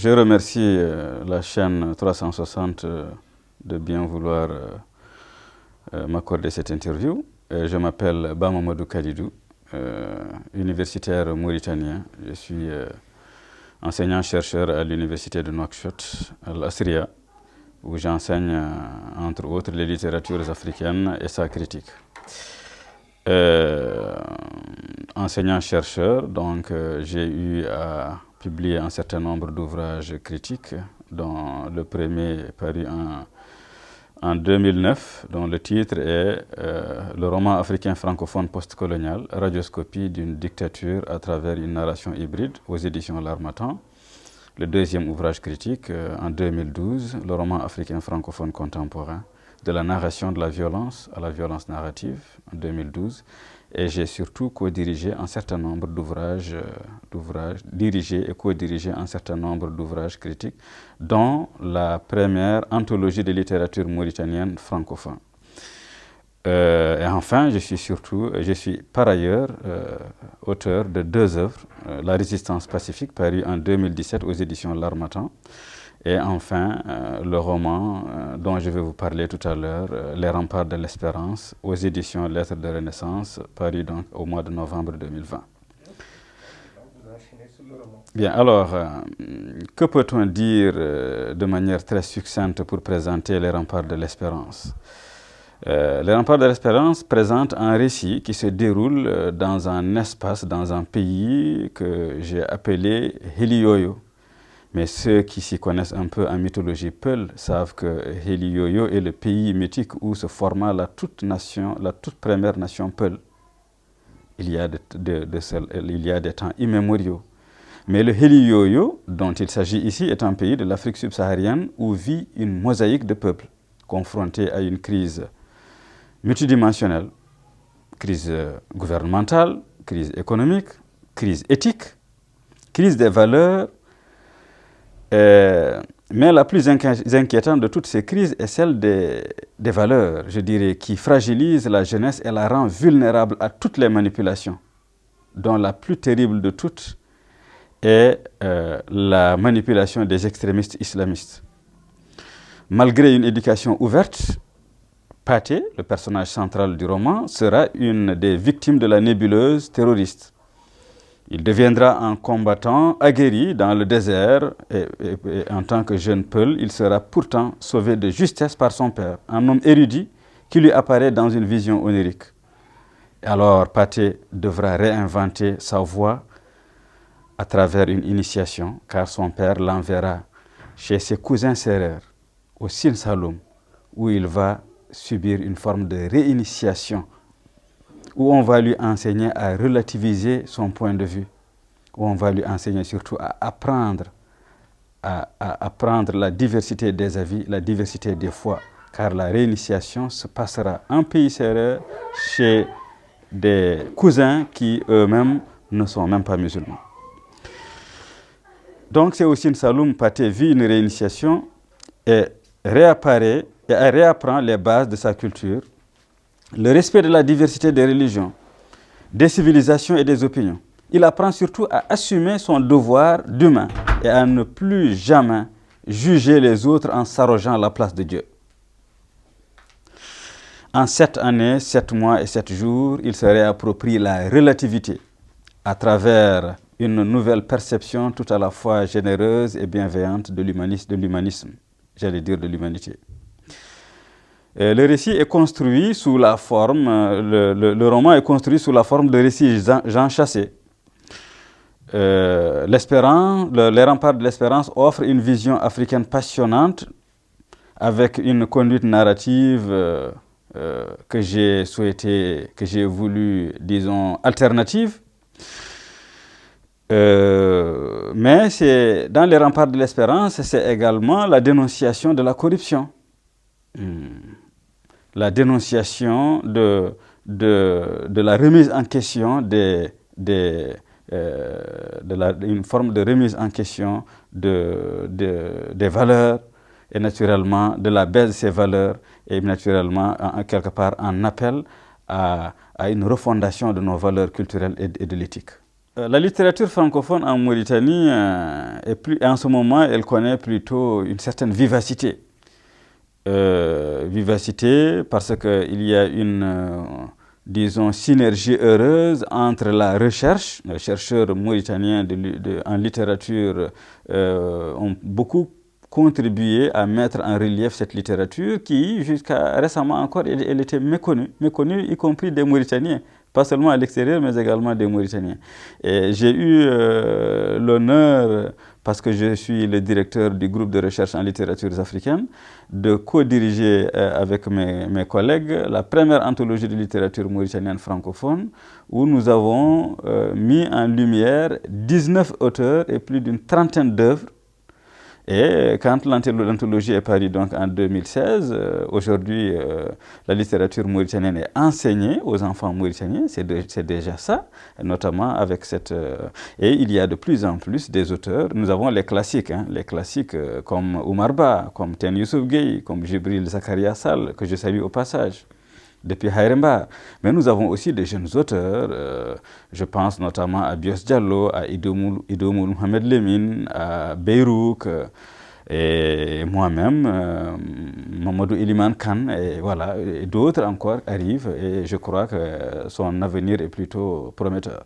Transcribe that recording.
Je remercie la chaîne 360 de bien vouloir m'accorder cette interview. Je m'appelle Bamamadou Kalidou, universitaire mauritanien. Je suis enseignant-chercheur à l'université de Nouakchott, à l'Asria, où j'enseigne entre autres les littératures africaines et sa critique. Enseignant-chercheur, donc j'ai eu à publier un certain nombre d'ouvrages critiques, dont le premier paru en 2009, dont le titre est le roman africain francophone postcolonial, radioscopie d'une dictature à travers une narration hybride, aux éditions L'Harmattan. Le deuxième ouvrage critique, en 2012, le roman africain francophone contemporain, de la narration de la violence à la violence narrative, en 2012. Et j'ai surtout co-dirigé un certain nombre d'ouvrages, dirigé et co-dirigé un certain nombre d'ouvrages critiques, dont la première anthologie de littérature mauritanienne francophone. Et enfin, je suis par ailleurs auteur de deux œuvres, La Résistance pacifique, paru en 2017 aux éditions L'Harmattan, et enfin le roman dont je vais vous parler tout à l'heure, Les Remparts de l'Espérance, aux éditions Lettres de Renaissance, paru donc au mois de novembre 2020. Bien, alors, que peut-on dire de manière très succincte pour présenter Les Remparts de l'Espérance? Les Remparts de l'Espérance présentent un récit qui se déroule dans un espace, dans un pays que j'ai appelé Heliyoyo. Mais ceux qui s'y connaissent un peu en mythologie Peul savent que Heliyoyo est le pays mythique où se forma la toute première nation Peul. Il y a des temps immémoriaux. Mais le Heliyoyo, dont il s'agit ici, est un pays de l'Afrique subsaharienne où vit une mosaïque de peuples confrontés à une crise multidimensionnelle, crise gouvernementale, crise économique, crise éthique, crise des valeurs. Mais la plus inquiétante de toutes ces crises est celle des valeurs, je dirais, qui fragilise la jeunesse et la rend vulnérable à toutes les manipulations, dont la plus terrible de toutes est la manipulation des extrémistes islamistes. Malgré une éducation ouverte, Pathé, le personnage central du roman, sera une des victimes de la nébuleuse terroriste. Il deviendra un combattant aguerri dans le désert et en tant que jeune Peul, il sera pourtant sauvé de justesse par son père, un homme érudit qui lui apparaît dans une vision onirique. Et alors Pathé devra réinventer sa voie à travers une initiation, car son père l'enverra chez ses cousins sérères, au Sine Saloum, où il va subir une forme de réinitiation, où on va lui enseigner à relativiser son point de vue, où on va lui enseigner surtout à apprendre la diversité des avis, la diversité des foi, car la réinitiation se passera en pays sérère chez des cousins qui eux-mêmes ne sont même pas musulmans. Donc c'est au Sine Saloum, Pathé vit une réinitiation et réapparaît et réapprend les bases de sa culture, le respect de la diversité des religions, des civilisations et des opinions. Il apprend surtout à assumer son devoir d'humain et à ne plus jamais juger les autres en s'arrogeant la place de Dieu. En 7 années, 7 mois et 7 jours, il se réapproprie la relativité à travers une nouvelle perception tout à la fois généreuse et bienveillante de l'humanisme, j'allais dire de l'humanité. Le récit est construit sous la forme, le roman est construit sous la forme de récits Jean Chassé. Les Remparts de l'Espérance offrent une vision africaine passionnante avec une conduite narrative que j'ai voulu, disons, alternative. Mais dans les Remparts de l'Espérance, c'est également la dénonciation de la corruption. La dénonciation de la remise en question une forme de remise en question des valeurs et naturellement de la baisse de ces valeurs et naturellement quelque part un appel à une refondation de nos valeurs culturelles et de l'éthique. La littérature francophone en Mauritanie, en ce moment, elle connaît plutôt une certaine vivacité. Vivacité parce qu'il y a une, disons, synergie heureuse entre la recherche. Les chercheurs mauritaniens en littérature ont beaucoup contribué à mettre en relief cette littérature qui, jusqu'à récemment encore, elle était méconnue, y compris des Mauritaniens. Pas seulement à l'extérieur, mais également des Mauritaniens. Et j'ai eu l'honneur, parce que je suis le directeur du groupe de recherche en littératures africaines, de co-diriger avec mes collègues la première anthologie de littérature mauritanienne francophone, où nous avons mis en lumière 19 auteurs et plus d'une trentaine d'œuvres. Et quand l'anthologie est parue donc en 2016, aujourd'hui, la littérature mauritanienne est enseignée aux enfants mauritaniens, c'est déjà ça, notamment avec cette... et il y a de plus en plus des auteurs. Nous avons les classiques comme Oumar Ba, comme Ten Youssouf Gueye, comme Jibril Zakaria Sall, que je salue au passage, depuis Haïremba. Mais nous avons aussi des jeunes auteurs, je pense notamment à Bios Diallo, à Idomoul Mohamed Lemine, à Beyrouk, et moi-même, Mamadou Iliman Khan, et voilà, et d'autres encore arrivent, et je crois que son avenir est plutôt prometteur.